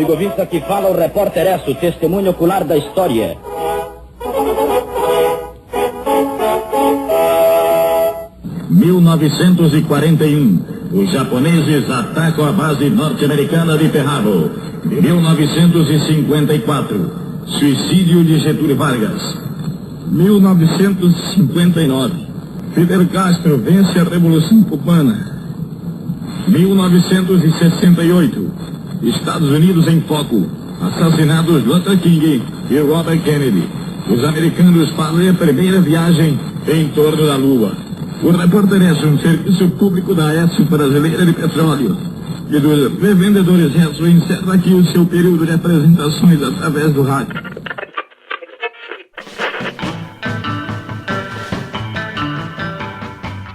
Amigo ouvinte, aqui fala o repórter Esso, testemunho ocular da história. Em 1941, os japoneses atacam a base norte-americana de Pearl Harbor. 1954, suicídio de Getúlio Vargas. 1959, Fidel Castro vence a Revolução Cubana. 1968, Estados Unidos em foco. Assassinados Luther King e Robert Kennedy. Os americanos fazem a primeira viagem em torno da Lua. O repórter Esso, um serviço público da Esso Brasileira de Petróleo e dos revendedores Esso, encerra aqui o seu período de apresentações através do rádio.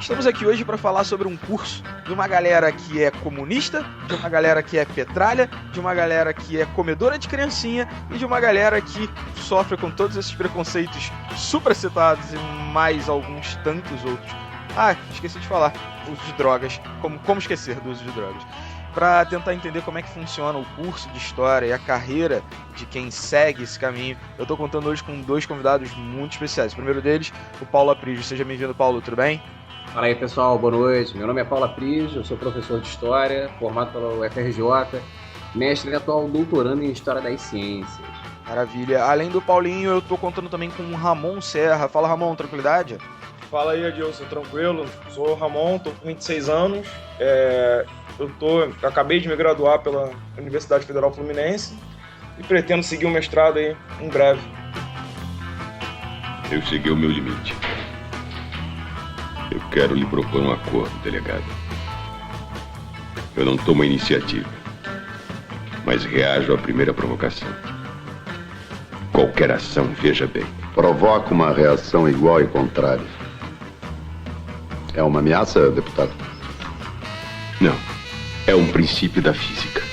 Estamos aqui hoje para falar sobre um curso de uma galera que é comunista, de uma galera que é petralha, de uma galera que é comedora de criancinha e de uma galera que sofre com todos esses preconceitos supracitados e mais alguns tantos outros. Ah, esqueci de falar, uso de drogas. Como esquecer do uso de drogas? Para tentar entender como é que funciona o curso de história e a carreira de quem segue esse caminho, eu estou contando hoje com dois convidados muito especiais. O primeiro deles, o Paulo Aprígio. Seja bem-vindo, Paulo, tudo bem? Fala aí, pessoal, boa noite. Meu nome é Paulo Aprígio, eu sou professor de História, formado pela UFRJ, mestre e atual doutorando em História das Ciências. Maravilha. Além do Paulinho, eu estou contando também com o Ramon Serra. Fala, Ramon, tranquilidade? Fala aí, Adilson, tranquilo? Sou o Ramon, tô com 26 anos, acabei de me graduar pela Universidade Federal Fluminense e pretendo seguir o mestrado aí em breve. Eu cheguei ao meu limite. Eu quero lhe propor um acordo, delegado. Eu não tomo a iniciativa, mas reajo à primeira provocação. Qualquer ação, veja bem. Provoca uma reação igual e contrária. É uma ameaça, deputado? Não. É um princípio da física.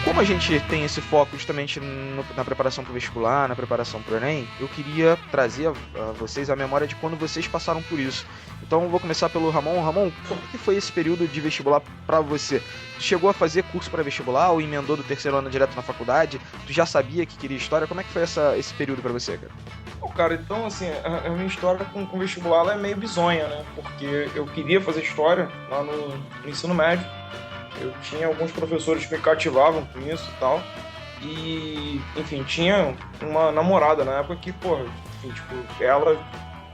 Como a gente tem esse foco justamente na preparação para o vestibular, na preparação para o Enem, eu queria trazer a vocês a memória de quando vocês passaram por isso. Então eu vou começar pelo Ramon. Ramon, como que foi esse período de vestibular para você? Tu chegou a fazer curso para vestibular ou emendou do terceiro ano direto na faculdade? Tu já sabia que queria história? Como é que foi esse período para você, cara? Bom, cara, então assim, a minha história com vestibular ela é meio bizonha, né? Porque eu queria fazer história lá no ensino médio. Eu tinha alguns professores que me cativavam com isso e tal. E, enfim, tinha uma namorada na época que, ela,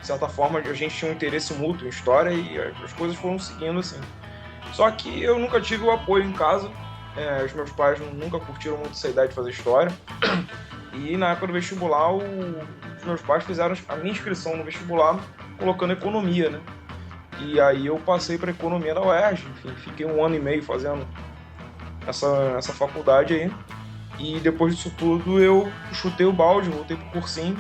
de certa forma, a gente tinha um interesse mútuo em história e as coisas foram seguindo assim. Só que eu nunca tive o apoio em casa. Os meus pais nunca curtiram muito essa ideia de fazer história. E na época do vestibular, os meus pais fizeram a minha inscrição no vestibular colocando economia, né? E aí eu passei para economia da UERJ, enfim, fiquei 1 ano e meio fazendo essa faculdade aí. E depois disso tudo eu chutei o balde, voltei pro cursinho.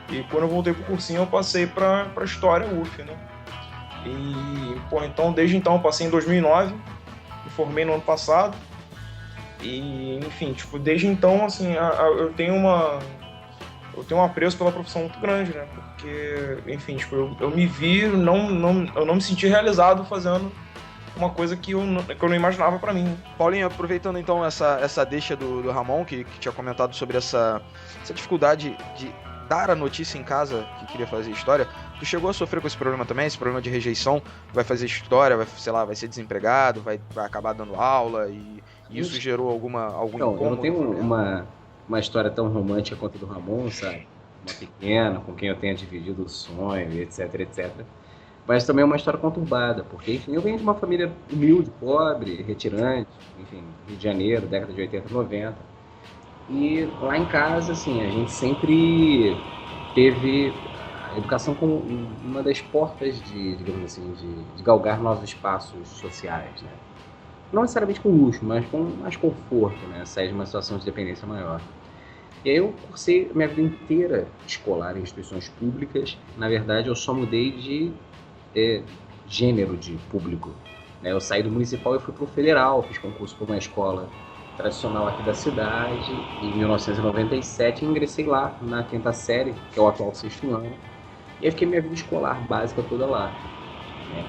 E quando eu voltei pro cursinho eu passei para História UF, né? E, então desde então eu passei em 2009, me formei no ano passado. E, enfim, desde então, assim, eu tenho um apreço pela profissão muito grande, né? Porque, enfim, eu me vi, eu não me senti realizado fazendo uma coisa que eu não imaginava pra mim. Paulinho, aproveitando então essa deixa do Ramon, que tinha comentado sobre essa dificuldade de dar a notícia em casa que queria fazer história, tu chegou a sofrer com esse problema também, esse problema de rejeição? Vai fazer história, vai ser desempregado, vai acabar dando aula e isso gerou algum incômodo? Eu não tenho uma história tão romântica quanto a do Ramon, sabe? Uma pequena, com quem eu tenha dividido o sonho, etc, etc. Mas também é uma história conturbada, porque, enfim, eu venho de uma família humilde, pobre, retirante, enfim, Rio de Janeiro, década de 80, 90. E lá em casa, assim, a gente sempre teve a educação como uma das portas digamos assim, de galgar novos espaços sociais, né? Não necessariamente com luxo, mas com mais conforto, né? Sair de uma situação de dependência maior. E aí eu cursei minha vida inteira escolar em instituições públicas. Na verdade, eu só mudei de gênero de público, né? Eu saí do municipal e fui para o federal, fiz concurso para uma escola tradicional aqui da cidade. Em 1997 ingressei lá na 5ª série, que é o atual 6º ano. E aí fiquei minha vida escolar básica toda lá.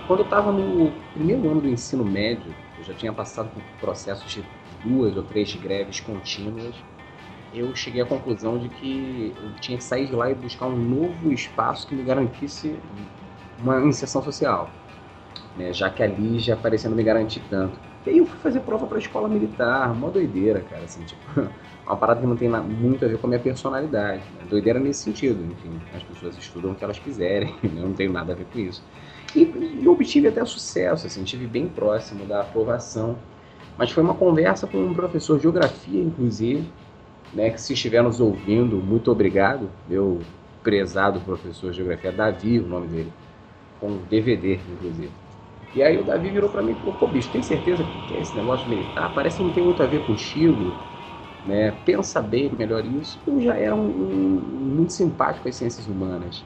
Quando eu estava no primeiro ano do ensino médio, eu já tinha passado por processos de 2 ou 3 greves contínuas, eu cheguei à conclusão de que eu tinha que sair de lá e buscar um novo espaço que me garantisse uma inserção social, né? Já que ali já parecia não me garantir tanto. E aí eu fui fazer prova para a escola militar, uma doideira, cara, assim, tipo, uma parada que não tem muito a ver com a minha personalidade, né? Doideira nesse sentido, enfim, as pessoas estudam o que elas quiserem, eu não tenho nada a ver com isso. E eu obtive até sucesso, assim, estive bem próximo da aprovação, mas foi uma conversa com um professor de geografia, inclusive, né, que se estiver nos ouvindo, muito obrigado, meu prezado professor de geografia, Davi, o nome dele, com DVD, inclusive. E aí o Davi virou pra mim e falou, pô, bicho, tem certeza que é esse negócio militar? Parece que não tem muito a ver contigo, né? Pensa bem melhor isso. Eu já era muito simpático às ciências humanas,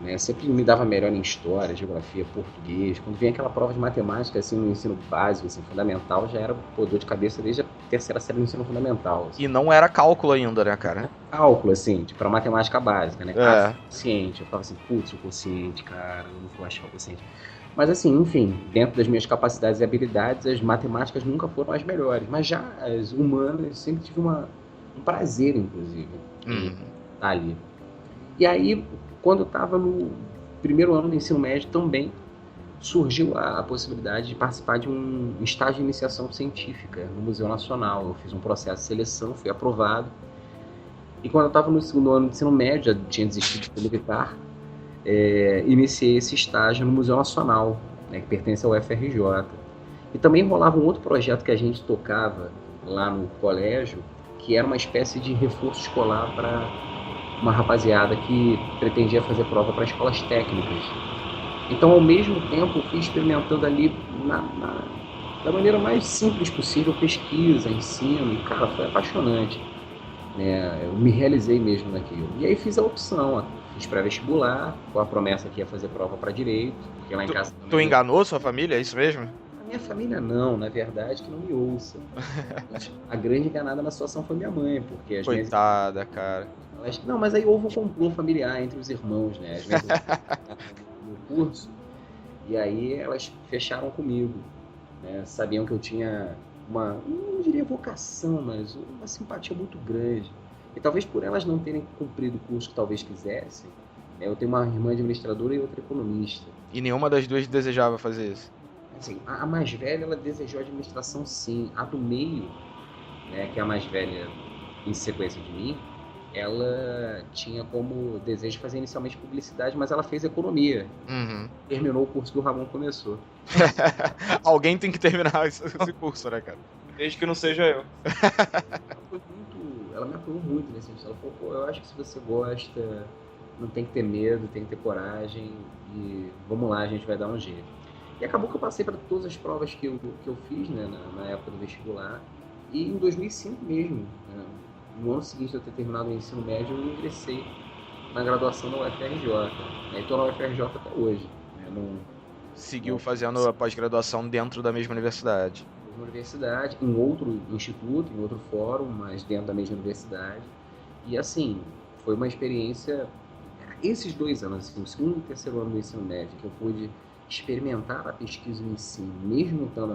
né? Sempre me dava melhor em história, geografia, português. Quando vinha aquela prova de matemática, assim, no ensino básico, assim, fundamental, já era dor de cabeça desde a terceira série do ensino fundamental. Assim. E não era cálculo ainda, né, cara? Cálculo, assim, tipo, pra matemática básica, né? É. Quociente. Eu falava assim, putz, o quociente, cara, eu não vou achar o quociente. Mas assim, enfim, dentro das minhas capacidades e habilidades, as matemáticas nunca foram as melhores. Mas já as humanas, sempre tive um prazer, inclusive, em estar ali. E aí, quando eu estava no primeiro ano do ensino médio, também surgiu a possibilidade de participar de um estágio de iniciação científica no Museu Nacional. Eu fiz um processo de seleção, fui aprovado. E quando eu estava no segundo ano do ensino médio, já tinha desistido do militar, iniciei esse estágio no Museu Nacional, né, que pertence ao UFRJ. E também rolava um outro projeto que a gente tocava lá no colégio, que era uma espécie de reforço escolar para uma rapaziada que pretendia fazer prova para escolas técnicas. Então, ao mesmo tempo, eu fui experimentando ali da maneira mais simples possível, pesquisa, ensino, e, cara, foi apaixonante. Né? Eu me realizei mesmo naquilo. E aí fiz a opção, fiz pré-vestibular, com a promessa que ia fazer prova para direito, porque lá em casa... Tu enganou sua família, é isso mesmo? A minha família não, na verdade, que não me ouça. A grande enganada na situação foi minha mãe, porque as Coitada, cara. Não, mas aí houve um complô familiar entre os irmãos, né? As minhas no curso, e aí elas fecharam comigo, né? Sabiam que eu tinha não diria vocação, mas uma simpatia muito grande. E talvez por elas não terem cumprido o curso que talvez quisessem, né? Eu tenho uma irmã administradora e outra economista. E nenhuma das duas desejava fazer isso? Assim, a mais velha, ela desejou administração, sim. A do meio, né, que é a mais velha em sequência de mim, ela tinha como desejo fazer inicialmente publicidade, mas ela fez economia. Terminou o curso que o Ramon começou. Alguém tem que terminar esse curso, né, cara? Desde que não seja eu. Ela me apoiou muito nesse sentido. Ela falou, pô, eu acho que se você gosta, não tem que ter medo, tem que ter coragem, e vamos lá, a gente vai dar um jeito. E acabou que eu passei para todas as provas que eu fiz, né, na época do vestibular, e em 2005 mesmo, né, no ano seguinte de eu ter terminado o ensino médio, eu ingressei na graduação da UFRJ. Né, estou na UFRJ até hoje. Né, Seguiu fazendo a pós-graduação dentro da mesma universidade? Na universidade, em outro instituto, em outro fórum, mas dentro da mesma universidade. E assim, foi uma experiência... Esses 2 anos, assim, o segundo e terceiro ano do ensino médio, que eu pude experimentar a pesquisa no ensino, mesmo estando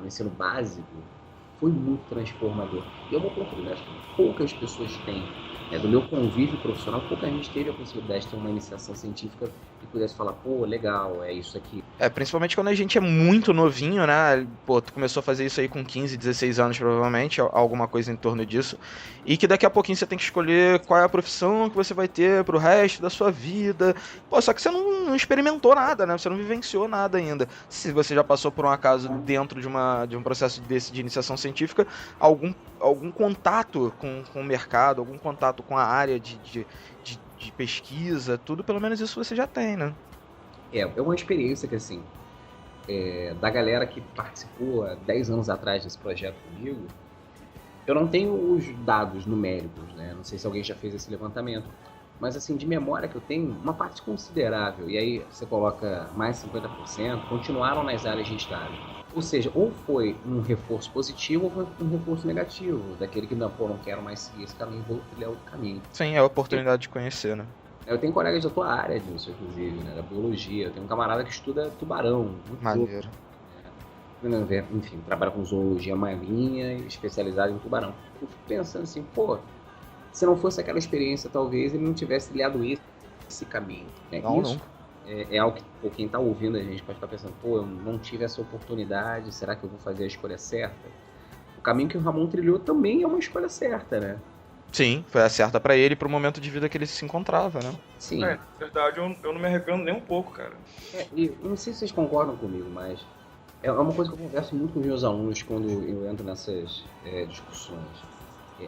no ensino básico, foi muito transformador. E é uma oportunidade que poucas pessoas têm. Do meu convívio profissional, pouca gente teve a possibilidade de ter uma iniciação científica e pudesse falar, pô, legal, é isso aqui. Principalmente quando a gente é muito novinho, né? Pô, tu começou a fazer isso aí com 15, 16 anos, provavelmente, alguma coisa em torno disso. E que daqui a pouquinho você tem que escolher qual é a profissão que você vai ter pro resto da sua vida. Pô, só que você não experimentou nada, né? Você não vivenciou nada ainda. Se você já passou por um acaso dentro de um processo desse de iniciação científica, algum contato com o mercado, algum contato com a área de pesquisa, tudo, pelo menos isso você já tem, né? É uma experiência que, assim, da galera que participou há 10 anos atrás desse projeto comigo, eu não tenho os dados numéricos, né? Não sei se alguém já fez esse levantamento, mas, assim, de memória que eu tenho, uma parte considerável, e aí você coloca mais 50%, continuaram nas áreas de estágio. Ou seja, ou foi um reforço positivo ou foi um reforço negativo, daquele que não quero mais seguir esse caminho, vou trilhar outro caminho. Sim, é a oportunidade de conhecer, né? Eu tenho colegas da tua área disso, inclusive, né? Da biologia. Eu tenho um camarada que estuda tubarão. Muito Maneiro. louco. Enfim, trabalha com zoologia marinha e especializado em tubarão. Eu fico pensando assim, pô, se não fosse aquela experiência, talvez ele não tivesse trilhado esse caminho. Né? Não, Isso não. é algo que pô, quem tá ouvindo a gente pode estar pensando, pô, eu não tive essa oportunidade, será que eu vou fazer a escolha certa? O caminho que o Ramon trilhou também é uma escolha certa, né? Sim, foi a certa pra ele pro momento de vida que ele se encontrava, né? Sim. Na verdade, eu não me arrependo nem um pouco, cara. E eu não sei se vocês concordam comigo, mas é uma coisa que eu converso muito com os meus alunos quando eu entro nessas discussões.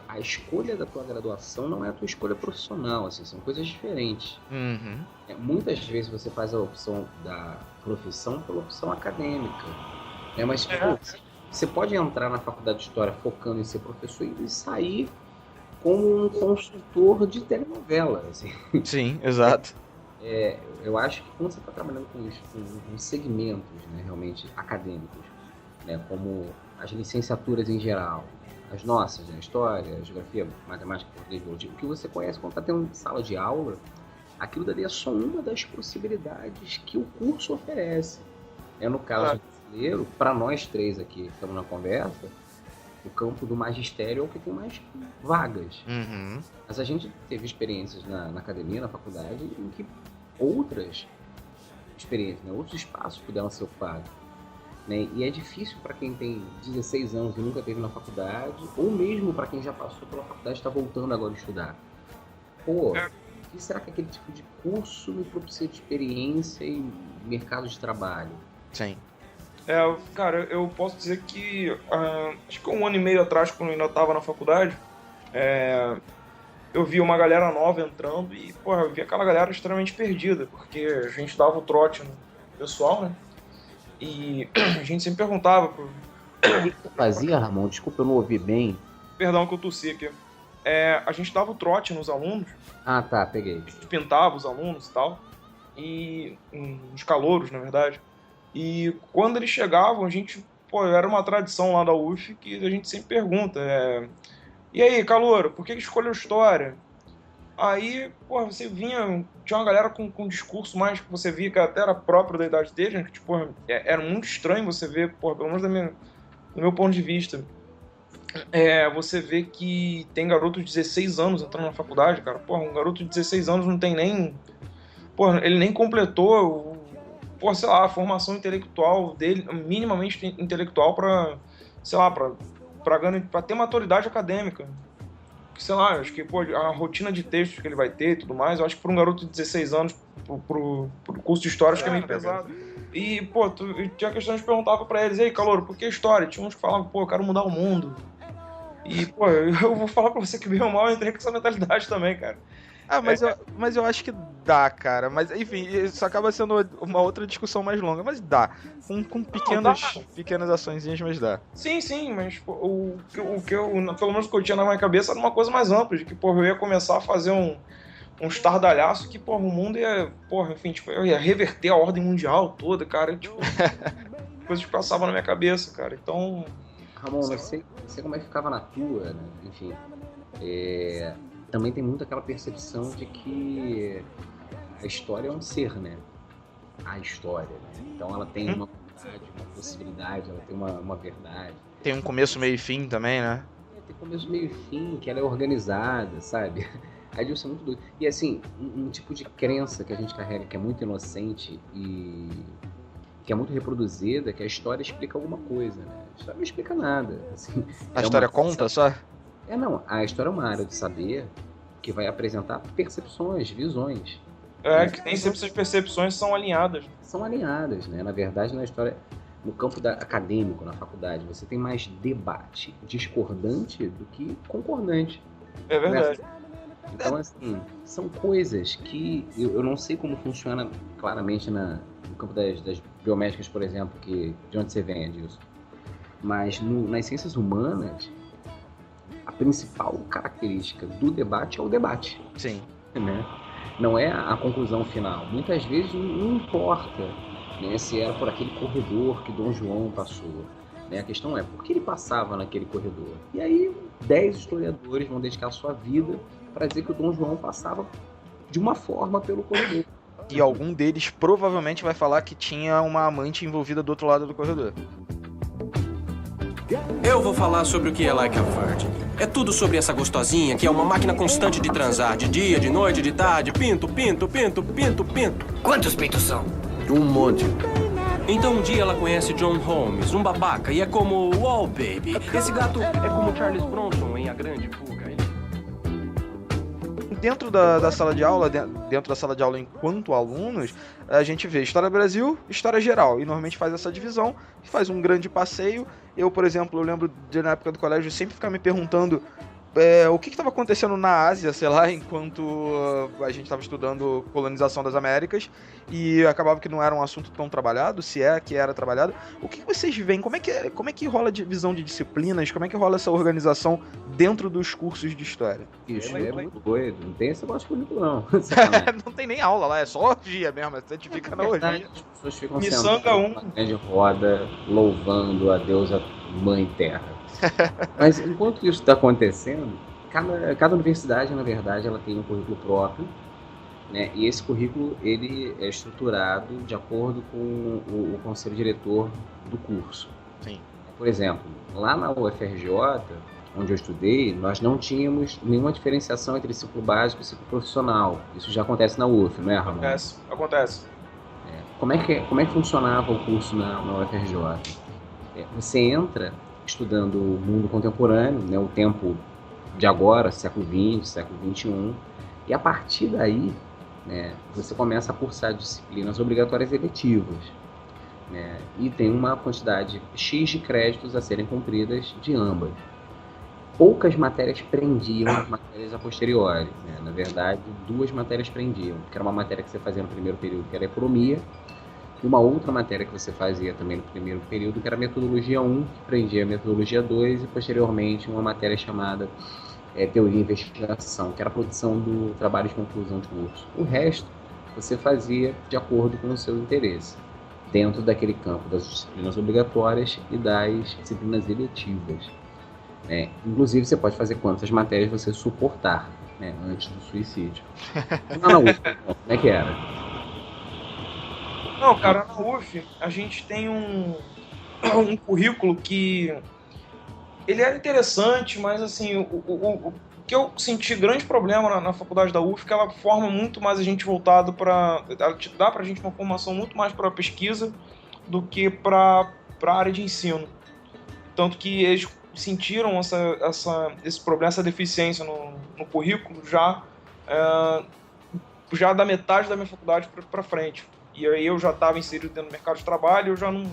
A escolha da tua graduação não é a tua escolha profissional, assim, são coisas diferentes. Uhum. Muitas vezes você faz a opção da profissão pela opção acadêmica. Né? Mas pô, você pode entrar na faculdade de História focando em ser professor e sair como um consultor de telenovela. Assim. Sim, exato. Eu acho que quando você está trabalhando com segmentos, né, realmente acadêmicos, né, como as licenciaturas em geral, as nossas, né, História, Geografia, Matemática, Português, Biologia, o que você conhece quando está tendo sala de aula, aquilo dali é só uma das possibilidades que o curso oferece. No caso brasileiro, para nós três aqui que estamos na conversa, o campo do magistério é o que tem mais vagas. Uhum. Mas a gente teve experiências na academia, na faculdade, em que outras experiências, né, outros espaços puderam ser ocupados. Né? E é difícil para quem tem 16 anos e nunca esteve na faculdade, ou mesmo para quem já passou pela faculdade e está voltando agora a estudar. Pô, o que será que aquele tipo de curso me propicia de experiência e mercado de trabalho? Sim. Cara, eu posso dizer que acho que 1 ano e meio atrás, quando eu ainda estava na faculdade, eu vi uma galera nova entrando e, porra, eu vi aquela galera extremamente perdida, porque a gente dava o trote no pessoal, né? E a gente sempre perguntava pro... O que você fazia, Ramon? Desculpa, eu não ouvi bem. Perdão que eu tossi aqui. A gente dava o trote nos alunos. Ah, tá, peguei. A gente pintava os alunos e tal. E os calouros, na verdade. E quando eles chegavam, a gente... Pô, era uma tradição lá da UF que a gente sempre pergunta. E aí, calouro, por que escolheu História? Aí, pô, você vinha... Tinha uma galera com um discurso mais que você via que até era próprio da idade deles, né? Que, tipo, era muito estranho você ver, pô, pelo menos do meu ponto de vista. Você vê que tem garoto de 16 anos entrando na faculdade, cara. Porra, um garoto de 16 anos não tem nem... Porra, ele nem completou, sei lá, a formação intelectual dele, minimamente intelectual pra, sei lá, pra ter maturidade acadêmica. Sei lá, acho que, pô, a rotina de textos que ele vai ter e tudo mais, eu acho que pra um garoto de 16 anos, pro curso de História, acho que é meio pesado. E, pô, tinha questão de perguntava pra eles, e aí, calouro, por que História? Tinha uns que falavam, pô, eu quero mudar o mundo. E, pô, eu vou falar pra você que bem ou mal eu entrei com essa mentalidade também, cara. Mas eu acho que dá, cara. Mas, enfim, isso acaba sendo uma outra discussão mais longa. Mas dá. Com pequenas açõezinhas, mas dá. Sim, mas pô, o que eu, pelo menos o que eu tinha na minha cabeça era uma coisa mais ampla, de que, porra, eu ia começar a fazer um estardalhaço que, porra, o mundo ia, porra, enfim, tipo, eu ia reverter a ordem mundial toda, cara, tipo, coisas que passavam na minha cabeça, cara, então... Ramon, não sei como é que ficava na tua, né, enfim, também tem muito aquela percepção de que a história é um ser, né, a história, né, então ela tem uma possibilidade, ela tem uma verdade. Tem um começo, meio e fim também, né? Tem começo, meio e fim, que ela é organizada, sabe? Aí isso é muito doido. E assim, um tipo de crença que a gente carrega que é muito inocente e que é muito reproduzida, que a história explica alguma coisa, né? A história não explica nada. Assim, a história conta só? Não. A história é uma área de saber que vai apresentar percepções, visões. Que nem sempre essas percepções são alinhadas. São alinhadas, né? Na verdade, na história, no campo acadêmico, na faculdade, você tem mais debate discordante do que concordante. É verdade. Então, assim, são coisas que eu não sei como funciona claramente no campo das biomédicas, por exemplo, de onde você vem disso. Mas nas ciências humanas, a principal característica do debate é o debate. Sim. Né? Não é a conclusão final. Muitas vezes não importa, né, se era por aquele corredor que Dom João passou. Né? A questão é por que ele passava naquele corredor. E aí 10 historiadores vão dedicar a sua vida para dizer que o Dom João passava de uma forma pelo corredor. E algum deles provavelmente vai falar que tinha uma amante envolvida do outro lado do corredor. Eu vou falar sobre o que é Like a Virgin. É tudo sobre essa gostosinha que é uma máquina constante de transar. De dia, de noite, de tarde. Pinto, pinto, pinto, pinto, pinto. Quantos pintos são? Um monte. Então um dia ela conhece John Holmes, um babaca, e é como... Wow, baby. Esse gato é como Charles Bronson em A Grande Fuga. Dentro da sala de aula, dentro da sala de aula enquanto alunos, a gente vê História Brasil, História Geral, e normalmente faz essa divisão, faz um grande passeio. Eu, por exemplo, eu lembro de na época do colégio sempre ficar me perguntando o que estava acontecendo na Ásia, sei lá, enquanto a gente estava estudando colonização das Américas, e acabava que não era um assunto tão trabalhado, se é que era trabalhado. O que vocês veem? Como é que rola a divisão de disciplinas? Como é que rola essa organização dentro dos cursos de História? Isso é muito doido, não tem esse negócio bonito não. Não tem nem aula lá, é só orgia mesmo, a gente fica na orgia. As pessoas ficam Miçanga sentadas numa grande roda, louvando a deusa Mãe Terra. Mas enquanto isso está acontecendo, cada universidade, na verdade, ela tem um currículo próprio, né? E esse currículo ele é estruturado de acordo com o conselho diretor do curso. Sim. Por exemplo, lá na UFRJ, onde eu estudei, nós não tínhamos nenhuma diferenciação entre ciclo básico e ciclo profissional. Isso já acontece na UF, não é, Ramon? Acontece. Como é que funcionava o curso na UFRJ? Você entra estudando o mundo contemporâneo, né, o tempo de agora, século XX, século XXI, e a partir daí, né, você começa a cursar disciplinas obrigatórias eletivas, né, e tem uma quantidade X de créditos a serem cumpridas de ambas. Poucas matérias prendiam as matérias a posteriori, né? Na verdade, 2 matérias prendiam, que era uma matéria que você fazia no primeiro período, que era economia, e uma outra matéria que você fazia também no primeiro período, que era metodologia 1, que prendia a metodologia 2, e posteriormente uma matéria chamada teoria e investigação, que era a produção do trabalho de conclusão de curso. O resto você fazia de acordo com o seu interesse, dentro daquele campo das disciplinas obrigatórias e das disciplinas eletivas. Inclusive, você pode fazer quantas matérias você suportar, né, antes do suicídio. Na UF, como é que era? Não, cara, na UF a gente tem um currículo que ele era interessante, mas assim, o que eu senti grande problema na faculdade da UF é que ela forma muito mais a gente voltado para... Ela dá pra gente uma formação muito mais para pesquisa do que para a área de ensino. Tanto que eles sentiram esse problema, essa deficiência no currículo já da metade da minha faculdade para frente. E aí eu já estava inserido dentro do mercado de trabalho, eu já não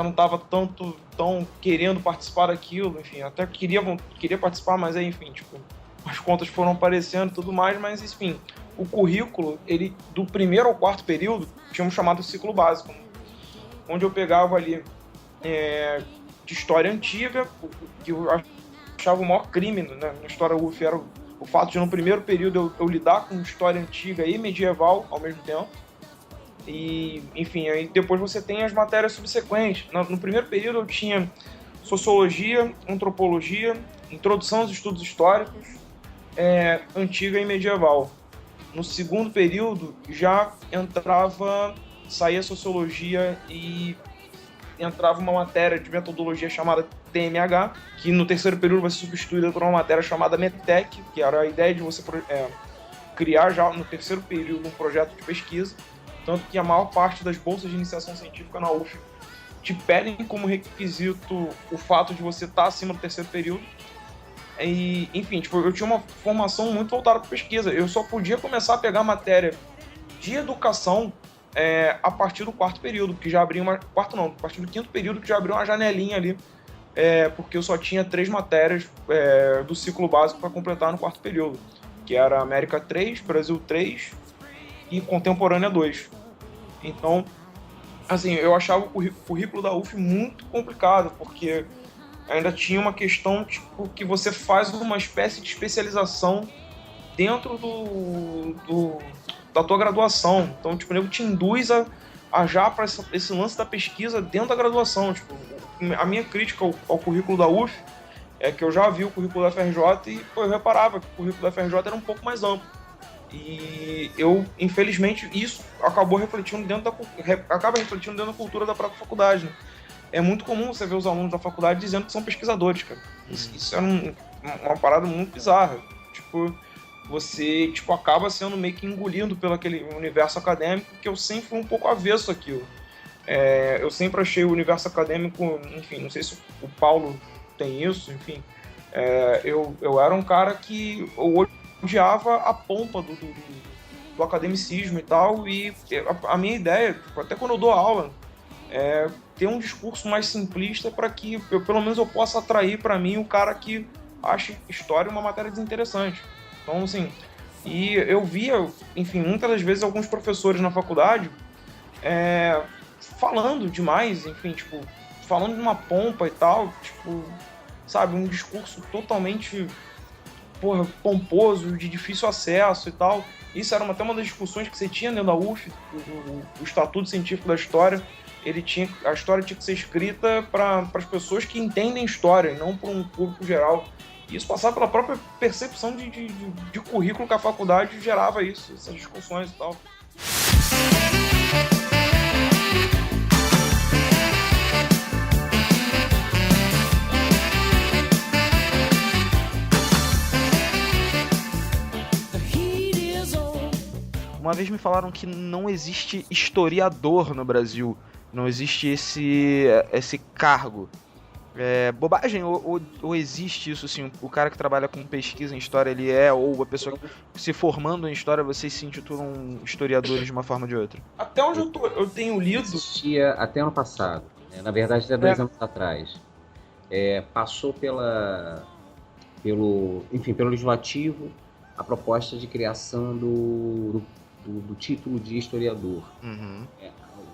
estava tão querendo participar daquilo, enfim, até queria participar, mas aí, enfim, tipo, as contas foram aparecendo e tudo mais, mas enfim, o currículo, ele, do primeiro ao quarto período, tinha um chamado ciclo básico, onde eu pegava ali de história antiga, que eu achava o maior crime, né, na história UF era o fato de no primeiro período eu lidar com história antiga e medieval ao mesmo tempo. E, enfim, aí depois você tem as matérias subsequentes. No primeiro período eu tinha sociologia, antropologia, introdução aos estudos históricos, antiga e medieval. No segundo período já saía sociologia e entrava uma matéria de metodologia chamada TMH, que no terceiro período vai ser substituída por uma matéria chamada METEC, que era a ideia de você criar já no terceiro período um projeto de pesquisa. Tanto que a maior parte das bolsas de iniciação científica na UF te pedem como requisito o fato de você estar acima do terceiro período. E, enfim, tipo, eu tinha uma formação muito voltada para pesquisa. Eu só podia começar a pegar matéria de educação a partir do quarto período, que já abria a partir do quinto período, que já abriu uma janelinha ali, porque eu só tinha 3 matérias do ciclo básico para completar no quarto período, que era América 3, Brasil 3 e Contemporânea 2. Então, assim, eu achava o currículo da UF muito complicado, porque ainda tinha uma questão, tipo, que você faz uma espécie de especialização dentro da tua graduação. Então, tipo, o nego te induz a já para esse lance da pesquisa dentro da graduação. Tipo, a minha crítica ao currículo da UF é que eu já vi o currículo da FRJ e eu reparava que o currículo da FRJ era um pouco mais amplo. E eu, infelizmente, isso acaba refletindo dentro da cultura da própria faculdade, né? É muito comum você ver os alunos da faculdade dizendo que são pesquisadores, cara. Isso é uma parada muito bizarra. Tipo, você acaba sendo meio que engolido pelo aquele universo acadêmico, que eu sempre fui um pouco avesso àquilo. Eu sempre achei o universo acadêmico, enfim, não sei se o Paulo tem isso, enfim. Eu era um cara que eu odiava a pompa do academicismo e tal, e a minha ideia, até quando eu dou aula, é ter um discurso mais simplista para que pelo menos eu possa atrair para mim o cara que acha história uma matéria desinteressante. Então, assim, e eu via, enfim, muitas das vezes alguns professores na faculdade falando demais, enfim, tipo, falando de uma pompa e tal, tipo, sabe, um discurso totalmente, pomposo, de difícil acesso e tal. Isso era até uma das discussões que você tinha dentro da UF, o Estatuto Científico da História. A história tinha que ser escrita para as pessoas que entendem história, e não para um público geral. E isso passava pela própria percepção de currículo que a faculdade gerava essas discussões e tal. Uma vez me falaram que não existe historiador no Brasil, não existe esse cargo. É bobagem ou existe isso, assim, o cara que trabalha com pesquisa em história, ele ou a pessoa que se formando em história, vocês se intitulam historiadores de uma forma ou de outra? Até onde eu tenho lido... Existia até ano passado, né? Na verdade até 2 anos atrás. Passou pelo legislativo a proposta de criação do título de historiador. Uhum.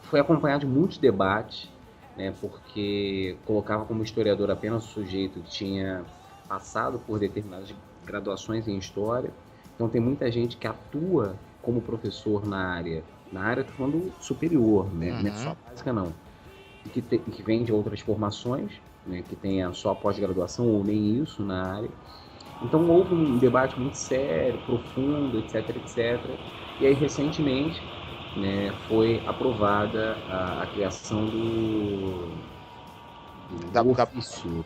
Foi acompanhado de muitos debates, né, porque colocava como historiador apenas o sujeito que tinha passado por determinadas graduações em história. Então tem muita gente que atua como professor na área, estou falando superior, né, não é só básica não, e que vem de outras formações, né, que tenha só pós-graduação ou nem isso na área. Então houve um debate muito sério, profundo, etc, etc. E aí, recentemente, né, foi aprovada a criação do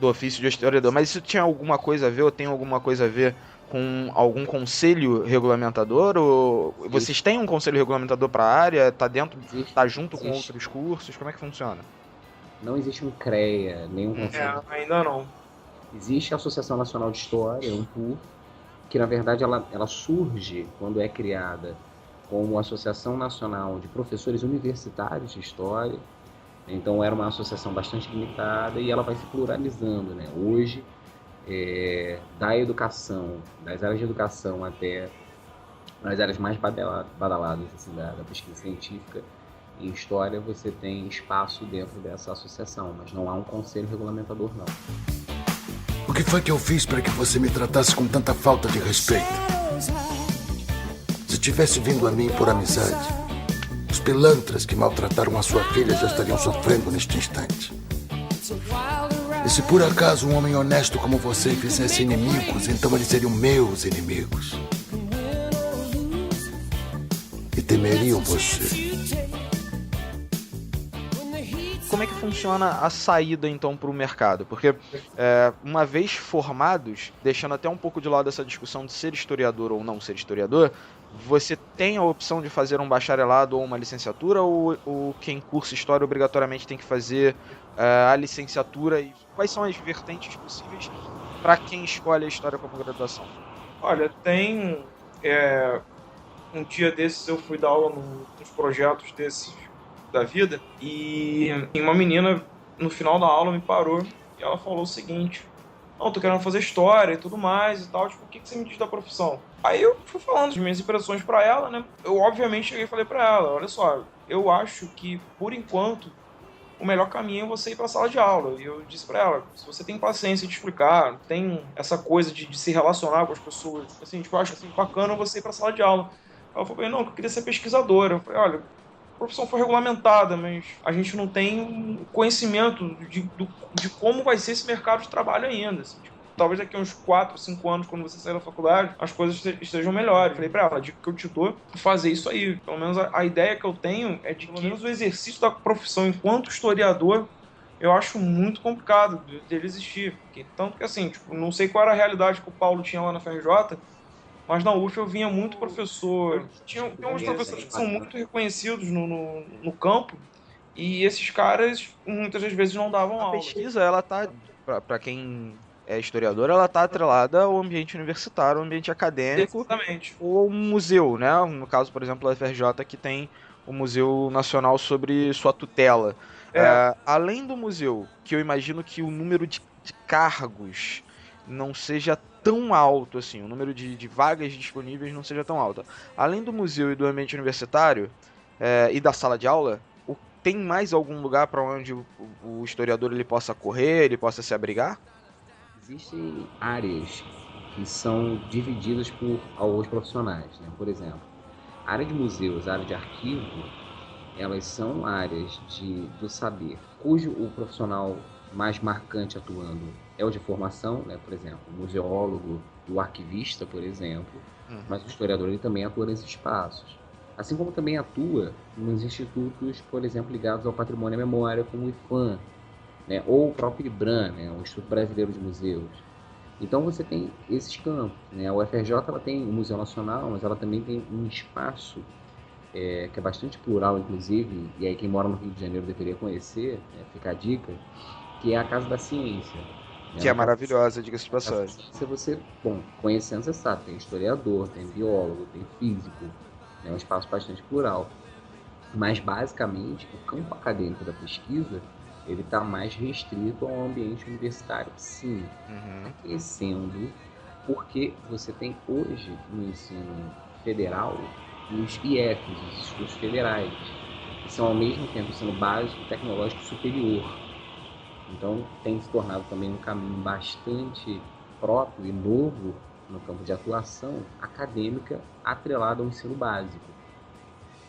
ofício de historiador. Mas isso tinha alguma coisa a ver, ou tem alguma coisa a ver com algum conselho regulamentador? Ou vocês têm um conselho regulamentador para a área? Está junto com outros cursos? Como é que funciona? Não existe um CREA, nenhum conselho. Ainda não. Existe a Associação Nacional de História, ANPUR, que na verdade ela surge quando é criada como Associação Nacional de Professores Universitários de História. Então era uma associação bastante limitada e ela vai se pluralizando, né? Hoje, da educação, das áreas de educação até as áreas mais badaladas assim, da pesquisa científica, em História você tem espaço dentro dessa associação, mas não há um conselho regulamentador, não. O que foi que eu fiz para que você me tratasse com tanta falta de respeito? Se tivesse vindo a mim por amizade, os pilantras que maltrataram a sua filha já estariam sofrendo neste instante. E se por acaso um homem honesto como você fizesse inimigos, então eles seriam meus inimigos. E temeriam você. Como é que funciona a saída, então, para o mercado? Porque, uma vez formados, deixando até um pouco de lado essa discussão de ser historiador ou não ser historiador, você tem a opção de fazer um bacharelado ou uma licenciatura, ou quem cursa História obrigatoriamente tem que fazer a licenciatura? E quais são as vertentes possíveis para quem escolhe a História como graduação? Olha, tem... um dia desses eu fui dar aula nos projetos desses da vida, e uma menina no final da aula me parou e ela falou o seguinte: não, tô querendo fazer história e tudo mais e tal, tipo, o que você me diz da profissão? Aí eu fui falando as minhas impressões pra ela, né? Eu obviamente cheguei e falei pra ela: olha só, eu acho que por enquanto o melhor caminho é você ir pra sala de aula. E eu disse pra ela: se você tem paciência de explicar, tem essa coisa de se relacionar com as pessoas, assim, tipo, eu acho assim, bacana você ir pra sala de aula. Ela falou: não, eu queria ser pesquisadora. Eu falei: olha, a profissão foi regulamentada, mas a gente não tem conhecimento de como vai ser esse mercado de trabalho ainda. Assim, tipo, talvez daqui a uns 4, 5 anos, quando você sair da faculdade, as coisas estejam melhores. Falei pra ela, a dica que eu te dou é fazer isso aí. Pelo menos a ideia que eu tenho é de que, pelo menos o exercício da profissão enquanto historiador, eu acho muito complicado dele existir. Tanto que, assim, tipo, não sei qual era a realidade que o Paulo tinha lá na FRJ, mas na UF eu vinha muito professor. Tem uns professores que são muito reconhecidos no campo, e esses caras, muitas das vezes, não davam aula. A pesquisa, ela tá, pra quem é historiador, ela tá atrelada ao ambiente universitário, ao ambiente acadêmico. Exatamente. Ou museu, né? No caso, por exemplo, da FRJ, que tem o Museu Nacional sobre sua tutela. Além do museu, que eu imagino que o número de cargos não seja tão alto assim, o número de vagas disponíveis não seja tão alto. Além do museu e do ambiente universitário e da sala de aula, tem mais algum lugar para onde o historiador ele possa correr, ele possa se abrigar? Existem áreas que são divididas por alguns profissionais, né? Por exemplo, a área de museus, a área de arquivo, elas são áreas do saber, cujo o profissional mais marcante atuando é o de formação, né? Por exemplo, o museólogo e o arquivista, por exemplo, mas o historiador ele também atua nesses espaços. Assim como também atua nos institutos, por exemplo, ligados ao patrimônio e à memória, como o IFAM, né? Ou o próprio IBRAM, né? O Instituto Brasileiro de Museus. Então você tem esses campos, né? A UFRJ ela tem o Museu Nacional, mas ela também tem um espaço que é bastante plural, inclusive, e aí quem mora no Rio de Janeiro deveria conhecer, fica a dica, que é a Casa da Ciência. Né? Que é maravilhosa, diga-se de passagem. Se você, conhecendo, você sabe, tem historiador, tem biólogo, tem físico, é um espaço bastante plural. Mas, basicamente, o campo acadêmico da pesquisa, ele está mais restrito ao ambiente universitário, sim, crescendo, porque você tem hoje, no ensino federal, os IFs, os institutos federais, que são ao mesmo tempo ensino básico e tecnológico superior. Então tem se tornado também um caminho bastante próprio e novo no campo de atuação acadêmica atrelado ao ensino básico.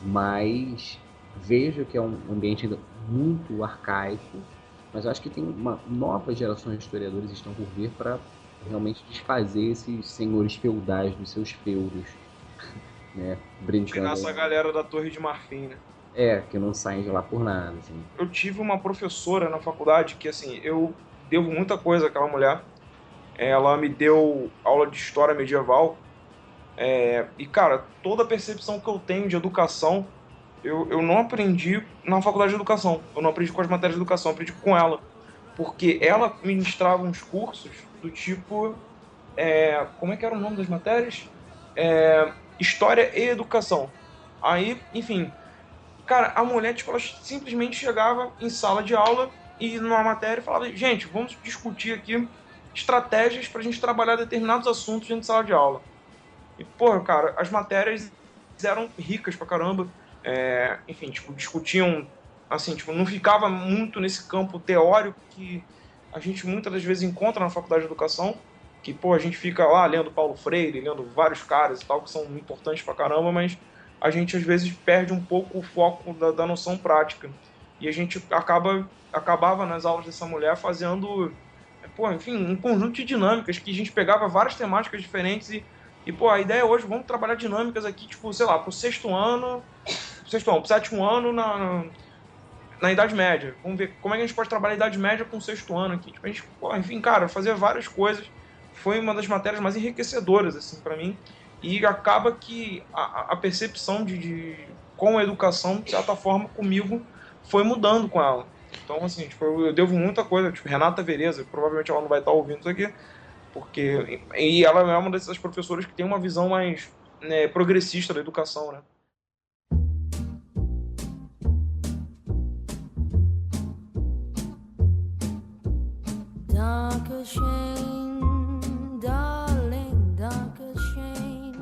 Mas vejo que é um ambiente ainda muito arcaico, mas eu acho que tem uma nova geração de historiadores que estão por vir para realmente desfazer esses senhores feudais dos seus feudos. Né, brincando. Tirar essa galera da Torre de Marfim, né? Que não saem de lá por nada, assim. Eu tive uma professora na faculdade que, assim, eu devo muita coisa àquela mulher. Ela me deu aula de história medieval. E, cara, toda a percepção que eu tenho de educação, eu não aprendi na faculdade de educação. Eu não aprendi com as matérias de educação, eu aprendi com ela. Porque ela ministrava uns cursos do tipo... como é que era o nome das matérias? História e educação. Aí, enfim, cara, a mulher, tipo, ela simplesmente chegava em sala de aula e numa matéria falava, gente, vamos discutir aqui estratégias pra gente trabalhar determinados assuntos dentro de sala de aula. E, porra, cara, as matérias eram ricas pra caramba. Enfim, tipo, discutiam, assim, tipo, não ficava muito nesse campo teórico que a gente muitas das vezes encontra na faculdade de educação, que, pô, a gente fica lá lendo Paulo Freire, lendo vários caras e tal, que são importantes pra caramba, mas a gente às vezes perde um pouco o foco da noção prática. E a gente acabava nas aulas dessa mulher fazendo, enfim, um conjunto de dinâmicas, que a gente pegava várias temáticas diferentes e pô, a ideia hoje, vamos trabalhar dinâmicas aqui, tipo, sei lá, pro sétimo ano na Idade Média. Vamos ver como é que a gente pode trabalhar a Idade Média com o sexto ano aqui. Tipo, a gente, enfim, cara, fazia várias coisas. Foi uma das matérias mais enriquecedoras, assim, para mim. E acaba que a percepção com a educação, de certa forma, comigo, foi mudando com ela. Então, assim, tipo, eu devo muita coisa. Tipo, Renata Vereza, provavelmente ela não vai estar ouvindo isso aqui, e ela é uma dessas professoras que tem uma visão mais progressista da educação, né?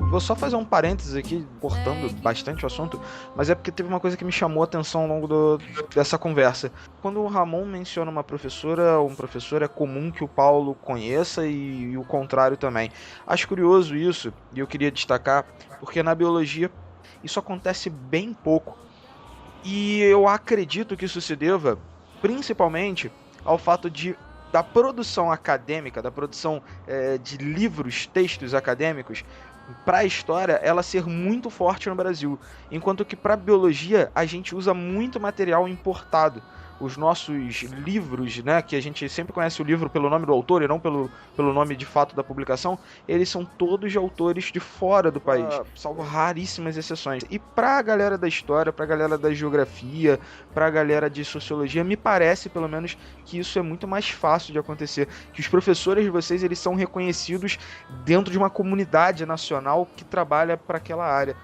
Vou só fazer um parênteses aqui, cortando bastante o assunto, mas é porque teve uma coisa que me chamou a atenção ao longo dessa conversa. Quando o Ramon menciona uma professora ou um professor, é comum que o Paulo conheça e o contrário também. Acho curioso isso, e eu queria destacar, porque na biologia isso acontece bem pouco. E eu acredito que isso se deva, principalmente, ao fato de da produção acadêmica, da produção de livros, textos acadêmicos, para a história, ela ser muito forte no Brasil. Enquanto que para a biologia, a gente usa muito material importado. Os nossos livros, né, que a gente sempre conhece o livro pelo nome do autor e não pelo nome de fato da publicação, eles são todos de autores de fora do país, salvo raríssimas exceções. E pra galera da história, pra galera da geografia, pra galera de sociologia, me parece, pelo menos, que isso é muito mais fácil de acontecer. Que os professores de vocês, eles são reconhecidos dentro de uma comunidade nacional que trabalha para aquela área.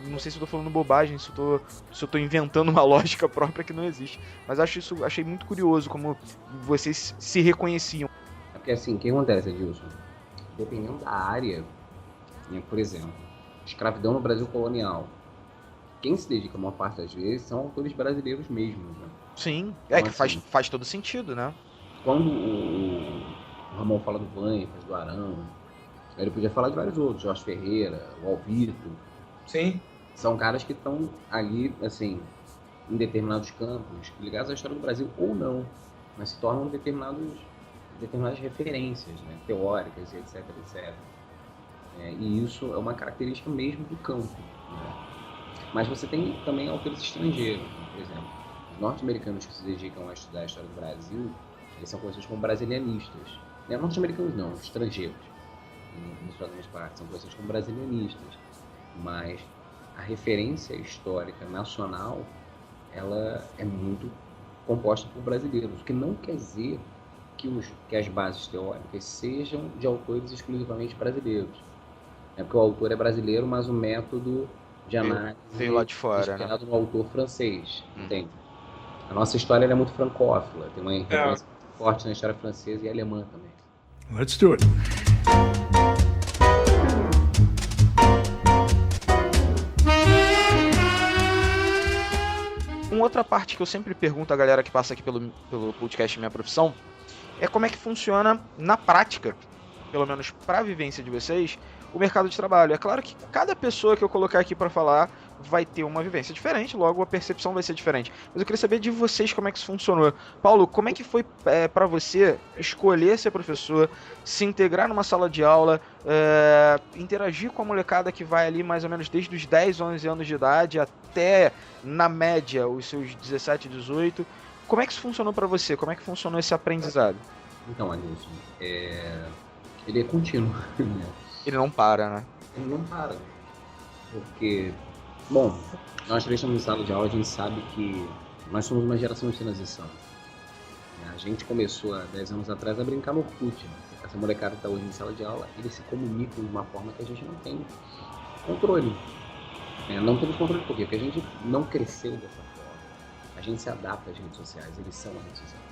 Não sei se eu tô falando bobagem, se eu tô inventando uma lógica própria que não existe. Mas achei muito curioso como vocês se reconheciam. É porque assim, o que acontece, Edilson? Dependendo da área, por exemplo, escravidão no Brasil colonial. Quem se dedica a maior parte das vezes são autores brasileiros mesmo, né? Sim, então, que assim, faz todo sentido, né? Quando o Ramon fala do Banhas, do Arão, ele podia falar de vários outros, Jorge Ferreira, o Alvito. Sim. São caras que estão ali, assim, em determinados campos, ligados à história do Brasil ou não, mas se tornam determinadas referências, né, teóricas, etc, etc. E isso é uma característica mesmo do campo, né? Mas você tem também autores estrangeiros, por exemplo, os norte-americanos que se dedicam a estudar a história do Brasil, eles são conhecidos como brasilianistas. Norte-americanos não, estrangeiros, em sua grande parte, são conhecidos como brasilianistas. Mas a referência histórica nacional, ela é muito composta por brasileiros, o que não quer dizer que as bases teóricas sejam de autores exclusivamente brasileiros. Porque o autor é brasileiro, mas o método de análise veio lá de fora, inspirado no autor francês, entende? A nossa história é muito francófila, tem uma referência forte na história francesa e alemã também. Let's do it. Uma outra parte que eu sempre pergunto a galera que passa aqui pelo podcast Minha Profissão é como é que funciona na prática, pelo menos para a vivência de vocês, o mercado de trabalho. É claro que cada pessoa que eu colocar aqui para falar vai ter uma vivência diferente, logo a percepção vai ser diferente. Mas eu queria saber de vocês como é que isso funcionou. Paulo, como é que foi para você escolher ser professor, se integrar numa sala de aula, interagir com a molecada que vai ali mais ou menos desde os 10, 11 anos de idade até, na média, os seus 17, 18. Como é que isso funcionou para você? Como é que funcionou esse aprendizado? Então, Adilson, ele é contínuo. Ele não para, né? Ele não para. Porque, bom, nós três estamos em sala de aula, a gente sabe que nós somos uma geração de transição. A gente começou há 10 anos atrás a brincar no Orkut. Essa molecada que está hoje em sala de aula, eles se comunicam de uma forma que a gente não tem controle. Não temos controle por quê? Porque a gente não cresceu dessa forma. A gente se adapta às redes sociais, eles são as redes sociais.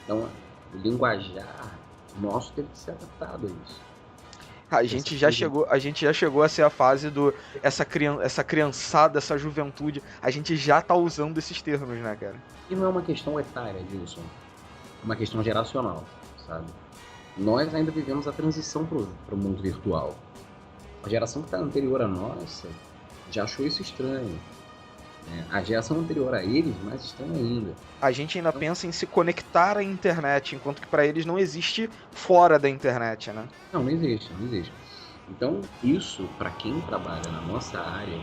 Então, o linguajar nosso teve que ser adaptado a isso. A gente já chegou a ser a fase do essa criançada, essa juventude, a gente já tá usando esses termos, né, cara? E não é uma questão etária, Dilson. É uma questão geracional, sabe? Nós ainda vivemos a transição pro mundo virtual. A geração que tá anterior à nossa já achou isso estranho. A geração anterior a eles, mais estranho ainda. A gente ainda pensa em se conectar à internet, enquanto que para eles não existe fora da internet, né? Não existe. Então, isso, para quem trabalha na nossa área,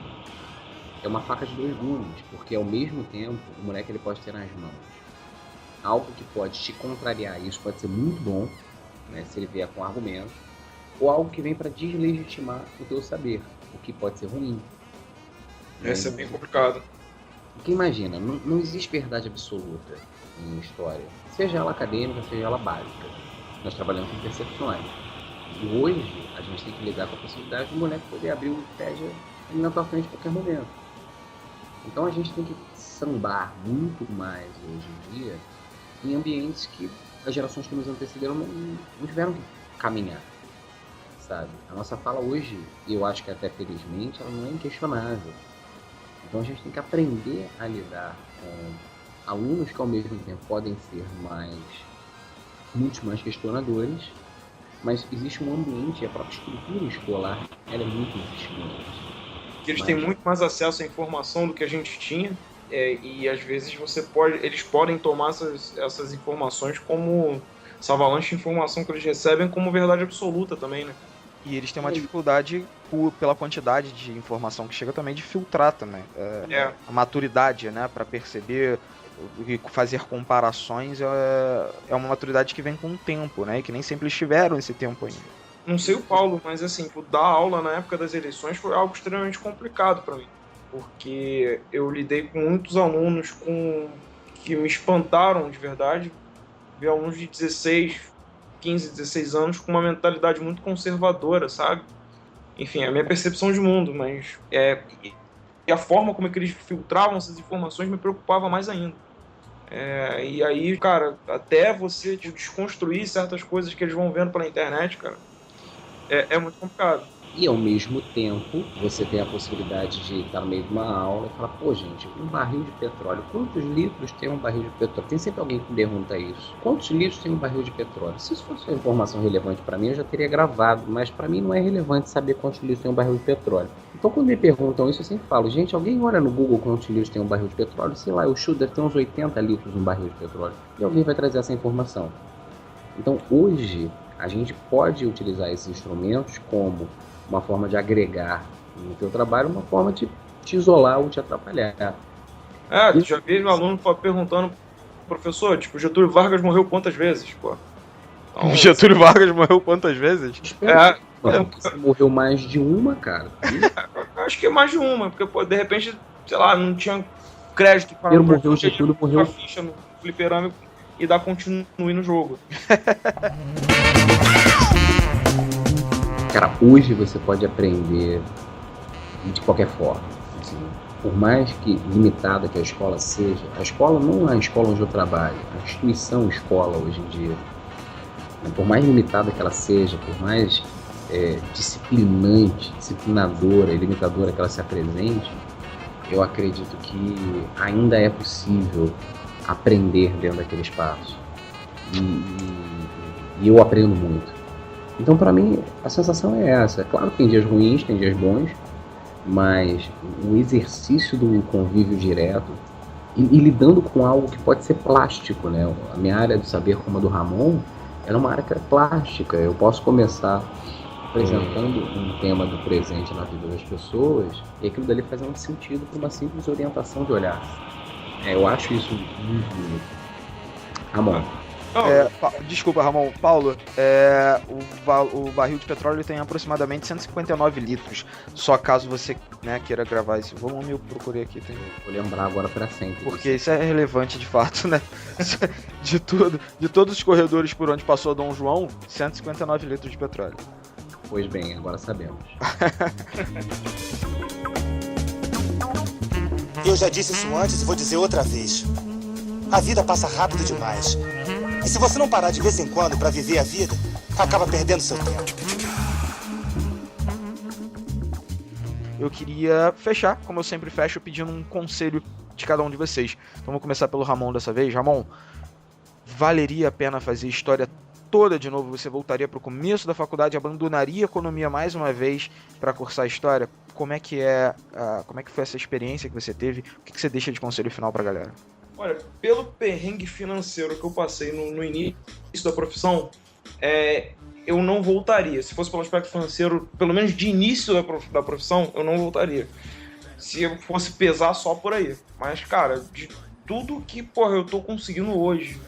é uma faca de dois gumes, porque ao mesmo tempo, o moleque ele pode ter nas mãos algo que pode te contrariar, isso pode ser muito bom, né, se ele vier com argumentos, ou algo que vem para deslegitimar o teu saber, o que pode ser ruim. Essa é bem complicado. Porque imagina, não existe verdade absoluta em história, seja ela acadêmica, seja ela básica. Nós trabalhamos com percepções. E hoje a gente tem que lidar com a possibilidade do moleque poder abrir o Wikipedia ali na tua frente a qualquer momento. Então a gente tem que sambar muito mais hoje em dia em ambientes que as gerações que nos antecederam não tiveram que caminhar, sabe? A nossa fala hoje, e eu acho que até felizmente, ela não é inquestionável. Então a gente tem que aprender a lidar com alunos que ao mesmo tempo podem ser muito mais questionadores, mas existe um ambiente, a própria estrutura escolar, ela é muito mais estimulante. Que eles têm muito mais acesso à informação do que a gente tinha. e às vezes eles podem tomar essas informações como essa avalanche de informação que eles recebem como verdade absoluta também, né? E eles têm uma dificuldade pela quantidade de informação que chega também de filtrar também. A maturidade, né, para perceber e fazer comparações é uma maturidade que vem com o tempo, né, e que nem sempre eles tiveram esse tempo ainda. Não sei o Paulo, mas assim, dar aula na época das eleições foi algo extremamente complicado para mim, porque eu lidei com muitos alunos que me espantaram de verdade, ver alunos de 15, 16 anos com uma mentalidade muito conservadora, sabe? Enfim, a minha percepção de mundo, mas e a forma como é que eles filtravam essas informações me preocupava mais ainda. E aí, cara, até você desconstruir certas coisas que eles vão vendo pela internet, cara, é muito complicado. E ao mesmo tempo, você tem a possibilidade de estar no meio de uma aula e falar, pô, gente, um barril de petróleo, quantos litros tem um barril de petróleo? Tem sempre alguém que pergunta isso. Quantos litros tem um barril de petróleo? Se isso fosse uma informação relevante para mim, eu já teria gravado, mas para mim não é relevante saber quantos litros tem um barril de petróleo. Então, quando me perguntam isso, eu sempre falo, gente, alguém olha no Google quantos litros tem um barril de petróleo? Sei lá, eu chuto, deve ter uns 80 litros um barril de petróleo. E alguém vai trazer essa informação. Então, hoje, a gente pode utilizar esses instrumentos como uma forma de agregar no teu trabalho, uma forma de te isolar ou te atrapalhar. Já vi um aluno perguntando, professor, tipo, Getúlio Vargas morreu quantas vezes, pô? Então, Getúlio Vargas morreu quantas vezes? Você morreu mais de uma, cara. Acho que é mais de uma, porque, pô, de repente, sei lá, não tinha crédito para morreu, Getúlio morreu uma ficha no fliperama e dar continue no jogo. Cara, hoje você pode aprender de qualquer forma. Assim, por mais que limitada que a escola seja, a escola não é a escola onde eu trabalho, a instituição escola hoje em dia. Por mais limitada que ela seja, por mais disciplinadora e limitadora que ela se apresente, eu acredito que ainda é possível aprender dentro daquele espaço. E eu aprendo muito. Então, para mim, a sensação é essa. Claro que tem dias ruins, tem dias bons, mas o exercício do convívio direto e lidando com algo que pode ser plástico, né? A minha área de saber como a do Ramon era uma área que era plástica. Eu posso começar apresentando um tema do presente na vida das pessoas e aquilo dali fazer um sentido para uma simples orientação de olhar. Eu acho isso muito bonito. Ramon. Desculpa, Ramon. Paulo, o barril de petróleo tem aproximadamente 159 litros. Só caso você, né, queira gravar esse volume, eu procurei aqui. Vou lembrar agora para sempre. Porque isso é relevante de fato, né? De todos os corredores por onde passou Dom João, 159 litros de petróleo. Pois bem, agora sabemos. Eu já disse isso antes e vou dizer outra vez. A vida passa rápido demais. E se você não parar de vez em quando para viver a vida, acaba perdendo seu tempo. Eu queria fechar, como eu sempre fecho, pedindo um conselho de cada um de vocês. Então vou começar pelo Ramon dessa vez. Ramon, valeria a pena fazer história toda de novo? Você voltaria para o começo da faculdade, abandonaria a economia mais uma vez para cursar história? Como é que foi essa experiência que você teve? O que você deixa de conselho final para a galera? Olha, pelo perrengue financeiro que eu passei no início da profissão, eu não voltaria. Se fosse pelo aspecto financeiro, pelo menos de início da profissão, eu não voltaria. Se eu fosse pesar só por aí. Mas, cara, de tudo que, eu tô conseguindo hoje,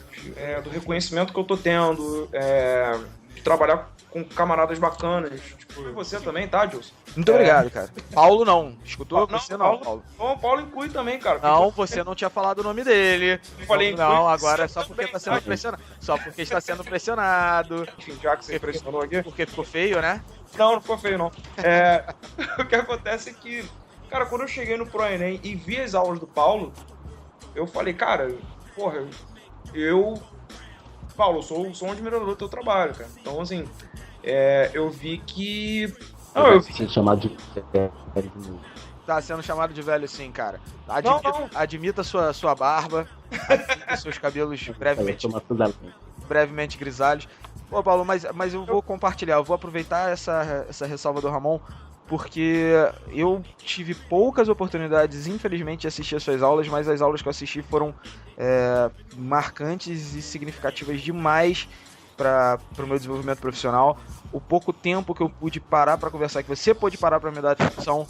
do reconhecimento que eu tô tendo, de trabalhar com camaradas bacanas, tipo, você também, tá, Gilson? Muito obrigado, cara. Paulo não. Escutou? Não, você não, Paulo. Não, Paulo inclui também, cara. Não, você não tinha falado o nome dele. Eu falei não, agora é só porque tá sendo pressionado. Só porque está sendo pressionado. Já que você pressionou aqui. Porque ficou feio, né? Não ficou feio, não. O que acontece é que, cara, quando eu cheguei no ProEnem e vi as aulas do Paulo, eu falei, cara, Paulo, eu sou um admirador do teu trabalho, cara. Então, assim, eu vi que... Sendo chamado de velho. Tá sendo chamado de velho, sim, cara. Admita sua barba, admita seus cabelos brevemente grisalhos. Pô, Paulo, mas eu vou compartilhar, eu vou aproveitar essa ressalva do Ramon porque eu tive poucas oportunidades, infelizmente, de assistir as suas aulas, mas as aulas que eu assisti foram marcantes e significativas demais para o meu desenvolvimento profissional. O pouco tempo que eu pude parar para conversar, que você pôde parar para me dar atenção,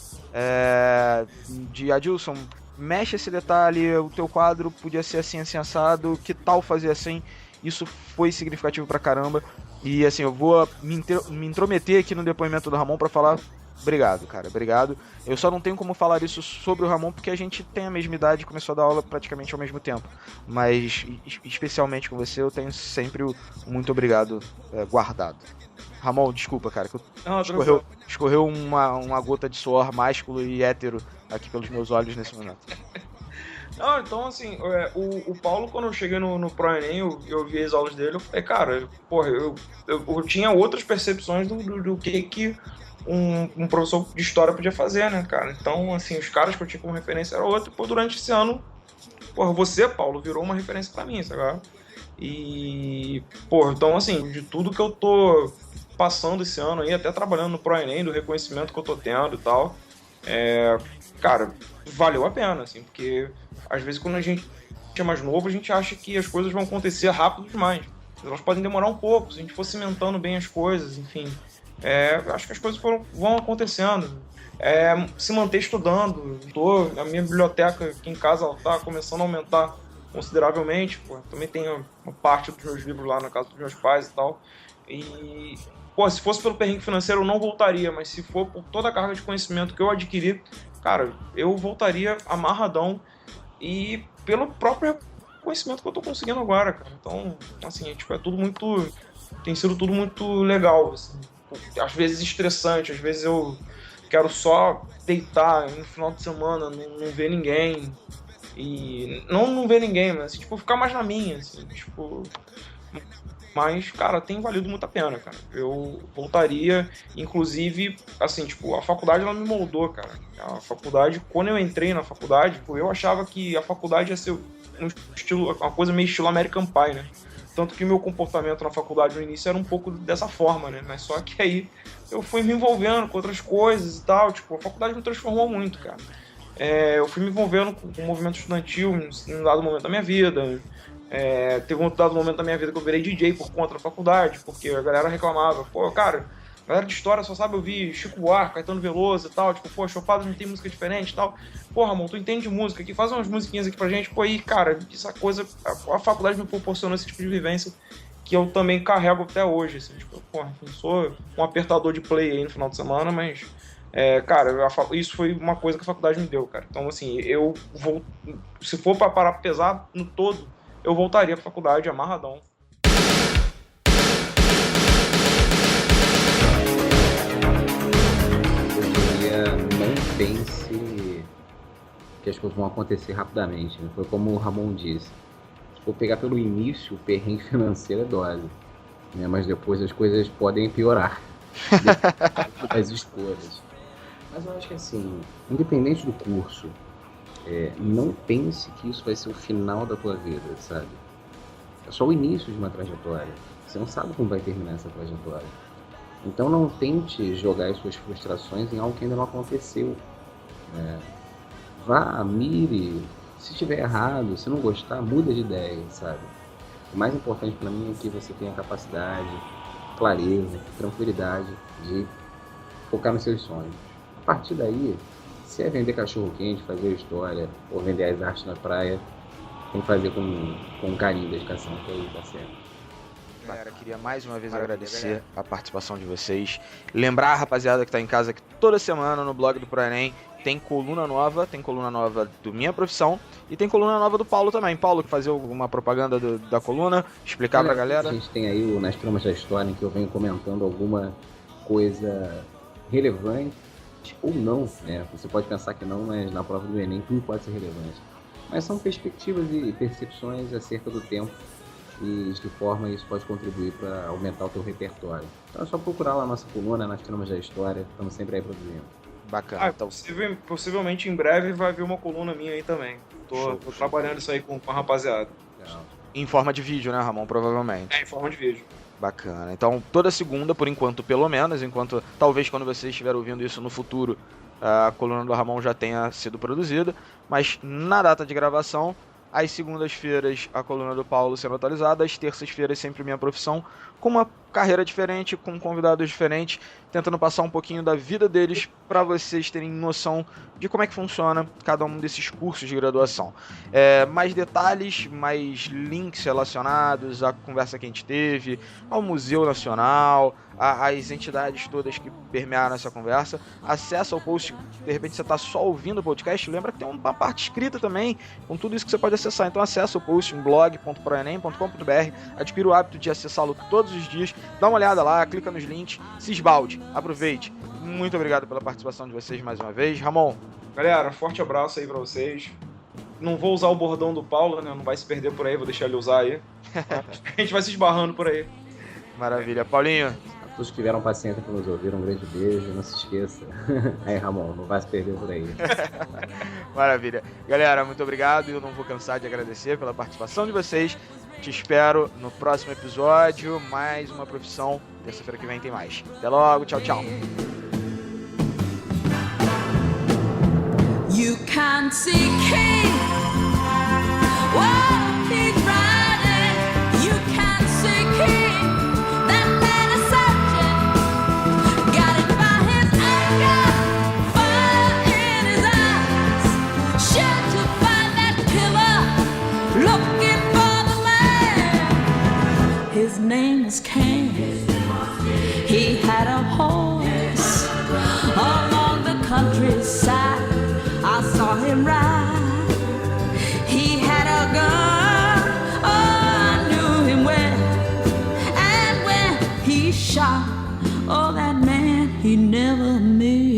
de Adilson, mexe esse detalhe, o teu quadro podia ser assim, assim, assado, que tal fazer assim? Isso foi significativo pra caramba. E assim, eu vou me intrometer aqui no depoimento do Ramon pra falar obrigado, cara, obrigado. Eu só não tenho como falar isso sobre o Ramon porque a gente tem a mesma idade e começou a dar aula praticamente ao mesmo tempo. Mas, especialmente com você, eu tenho sempre o muito obrigado guardado. Ramon, desculpa, cara, que escorreu uma gota de suor másculo e hétero aqui pelos meus olhos nesse momento. Não, então assim, o Paulo, quando eu cheguei no ProEnem, eu vi as aulas dele, eu falei, cara, porra, eu tinha outras percepções do que um professor de história podia fazer, né, cara? Então, assim, os caras que eu tinha como referência eram outros, e durante esse ano, porra, você, Paulo, virou uma referência pra mim, sabe? E, porra, então, assim, de tudo que eu tô passando esse ano aí, até trabalhando no ProEnem, do reconhecimento que eu tô tendo e tal, cara, valeu a pena, assim, porque às vezes quando a gente é mais novo, a gente acha que as coisas vão acontecer rápido demais. Elas podem demorar um pouco, se a gente for cimentando bem as coisas, enfim. Acho que as coisas vão acontecendo. Se manter estudando. A minha biblioteca aqui em casa está começando a aumentar consideravelmente. Pô, também tenho uma parte dos meus livros lá na casa dos meus pais e tal. E, pô, se fosse pelo perrengue financeiro eu não voltaria, mas se for por toda a carga de conhecimento que eu adquiri, cara, eu voltaria amarradão e pelo próprio conhecimento que eu tô conseguindo agora, cara. Então, assim, tipo, tem sido tudo muito legal, assim. Às vezes estressante, às vezes eu quero só deitar no final de semana, não ver ninguém. E não ver ninguém, mas assim, tipo, ficar mais na minha, assim, tipo. Mas, cara, tem valido muito a pena, cara. Eu voltaria, inclusive, assim, tipo, a faculdade ela me moldou, cara. A faculdade, quando eu entrei na faculdade, eu achava que a faculdade ia ser uma coisa meio estilo American Pie, né? Tanto que o meu comportamento na faculdade no início era um pouco dessa forma, né? Mas só que aí eu fui me envolvendo com outras coisas e tal. Tipo, a faculdade me transformou muito, cara. Eu fui me envolvendo com o movimento estudantil em um dado momento da minha vida. Teve um dado momento da minha vida que eu virei DJ por conta da faculdade, porque a galera reclamava. Pô, cara, a galera de história só sabe ouvir Chico Buarque, Caetano Veloso e tal. Tipo, pô, Chopadas não tem música diferente e tal. Pô, Ramon, tu entende de música aqui? Faz umas musiquinhas aqui pra gente. Pô, aí, cara, essa coisa... A faculdade me proporcionou esse tipo de vivência que eu também carrego até hoje, assim. Tipo, pô, não sou um apertador de play aí no final de semana, mas... cara, isso foi uma coisa que a faculdade me deu, cara. Então, assim, eu vou... Se for pra parar pra pesar no todo, eu voltaria pra faculdade amarradão. Não pense que as coisas vão acontecer rapidamente, né? Foi como o Ramon disse. Se for pegar pelo início, o perrengue financeiro é dose, né? Mas depois as coisas podem piorar das escolhas. Mas eu acho que assim, independente do curso, não pense que isso vai ser o final da tua vida, sabe? É só o início de uma trajetória. Você não sabe como vai terminar essa trajetória. Então não tente jogar as suas frustrações em algo que ainda não aconteceu. Vá, mire. Se estiver errado, se não gostar, muda de ideia, sabe? O mais importante para mim é que você tenha capacidade, clareza, tranquilidade de focar nos seus sonhos. A partir daí, se é vender cachorro-quente, fazer história ou vender as artes na praia, tem que fazer com carinho e dedicação, que aí tá certo. Galera, queria mais uma vez agradecer a participação de vocês. Lembrar a rapaziada que tá em casa que toda semana no blog do ProEnem tem coluna nova do Minha Profissão e tem coluna nova do Paulo também. Paulo, fazer alguma propaganda da coluna, explicar pra galera. A gente tem aí Nas Tramas da História, em que eu venho comentando alguma coisa relevante ou não, né? Você pode pensar que não, mas na prova do Enem tudo pode ser relevante. Mas são perspectivas e percepções acerca do tempo e de que forma isso pode contribuir para aumentar o teu repertório. Então é só procurar lá a nossa coluna, Nas Tramas da História, estamos sempre aí produzindo. Bacana. Então, possivelmente em breve vai vir uma coluna minha aí também. Tô trabalhando isso aí com a rapaziada. Legal. Em forma de vídeo, né, Ramon? Provavelmente. Em forma de vídeo. Bacana. Então, toda segunda, por enquanto, pelo menos, enquanto talvez quando você estiver ouvindo isso no futuro, a coluna do Ramon já tenha sido produzida, mas na data de gravação, às segundas-feiras a coluna do Paulo sendo atualizada, às terças-feiras sempre minha profissão, com uma carreira diferente, com convidados diferentes, tentando passar um pouquinho da vida deles para vocês terem noção de como é que funciona cada um desses cursos de graduação. Mais detalhes, mais links relacionados à conversa que a gente teve, ao Museu Nacional, às entidades todas que permearam essa conversa. Acessa o post, de repente você está só ouvindo o podcast, lembra que tem uma parte escrita também, com tudo isso que você pode acessar. Então acessa o post em blog.proenem.com.br, adquira o hábito de acessá-lo todos os dias, dá uma olhada lá, clica nos links, se esbalde, aproveite. Muito obrigado pela participação de vocês mais uma vez. Ramon. Galera, forte abraço aí pra vocês. Não vou usar o bordão do Paulo, né? Não vai se perder por aí, vou deixar ele usar aí. A gente vai se esbarrando por aí. Maravilha. Paulinho. A todos que tiveram paciência por nos ouvir, um grande beijo, não se esqueça. Aí, Ramon, não vai se perder por aí. Maravilha. Galera, muito obrigado. Eu não vou cansar de agradecer pela participação de vocês. Te espero no próximo episódio. Mais uma profissão. Terça-feira que vem tem mais. Até logo. Tchau, tchau. You can't see King. Whoa, he's riding. You can't see King. That man is searching. Got it by his anger. Fire in his eyes. Sure to find that killer. Looking for the man. His name was Cain. He had a horse along the countryside. I saw him ride. He had a gun. Oh, I knew him well. And when he shot, oh, that man, he never missed.